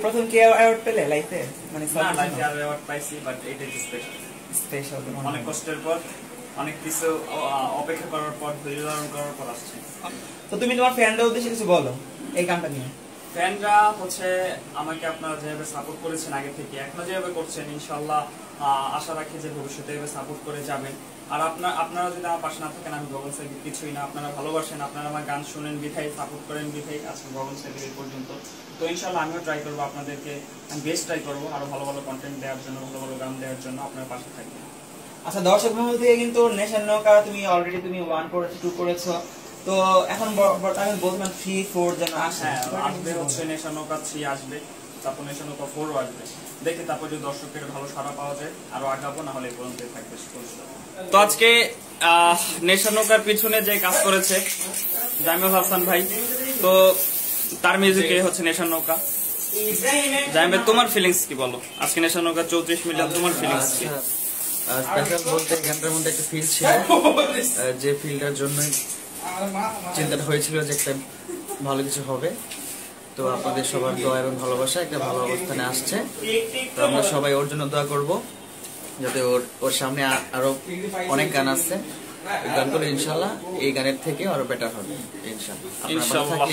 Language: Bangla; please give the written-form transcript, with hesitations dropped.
প্রথম কি অ্যাওয়ার্ড পেলে লাইফে? মানে না লাইফে আর অ্যাওয়ার্ড পাইছি, বাট এটা স্পেশাল। স্পেশাল অনেক কষ্টের পর, অনেক কিছু অপেক্ষা করার পর, ধৈর্য ধারণ করার পর আসছে। তো তুমি তোমার ফ্যানদের উদ্দেশ্যে কিছু বলো এই গানটা নিয়ে। ফ্যানরা হচ্ছে আমাকে আপনারা যেভাবে সাপোর্ট করেছেন আগে থেকে, এখনো যেভাবে করছেন, ইনশাল্লাহ আশা রাখি যে ভবিষ্যতে এভাবে সাপোর্ট করে যাবেন। আর আপনারা যদি আমার পাশে না থাকেন, আমি গগন সাকিব কিছুই না। আপনারা ভালোবাসেন, আপনারা আমার গান শুনেন বিধাই, সাপোর্ট করেন বিধাই আজকে গগন সাকিব এই পর্যন্ত। তো ইনশাল্লাহ আমিও ট্রাই করবো আপনাদেরকে, আমি বেস্ট ট্রাই করবো আরো ভালো ভালো কন্টেন্ট দেওয়ার জন্য, ভালো ভালো গান দেওয়ার জন্য। আপনার পাশে থাকবেন। আচ্ছা, দর্শক বন্ধু থেকে কিন্তু নেশার নৌকা তুমি অলরেডি তুমি 1 করেছো, 2 করেছো, তো এখন বর্তমানে বলবেন 3, 4 যেন আসে। আসবে হচ্ছে নেশার নৌকা 3 আসবে, তারপর নেশার নৌকা 4ও আসবে। দেখি তারপর যদি দর্শকের ভালো সাড়া পাওয়া যায় আরো আগাবো, না হলে এই পর্যন্ত থাকবে। তো আজকে নেশার নৌকার পিছনে যে কাজ করেছে জামিউল হাসান ভাই, তো তার মিউজিকে হচ্ছে নেশার নৌকা। জামিল ভাই, তোমার ফিলিংস কি বলো? আজকে নেশার নৌকা 34 মিলিয়ন, তোমার ফিলিংস কি? স্পেশাল বলতে গানটার মধ্যে একটা ফিল ছিল, যে ফিলটার জন্যই চিন্তাটা হয়েছিল যে একটা ভালো কিছু হবে। তো আপনাদের সবার দোয়া এবং ভালোবাসা একটা ভালো অবস্থানে আসছে। তো আমরা সবাই ওর জন্য দোয়া করব, যাতে ওর সামনে আরো অনেক গান আসছে। গানগুলো ইনশাল্লাহ এই গানের থেকে আরো বেটার হবে ইনশাল্লাহ।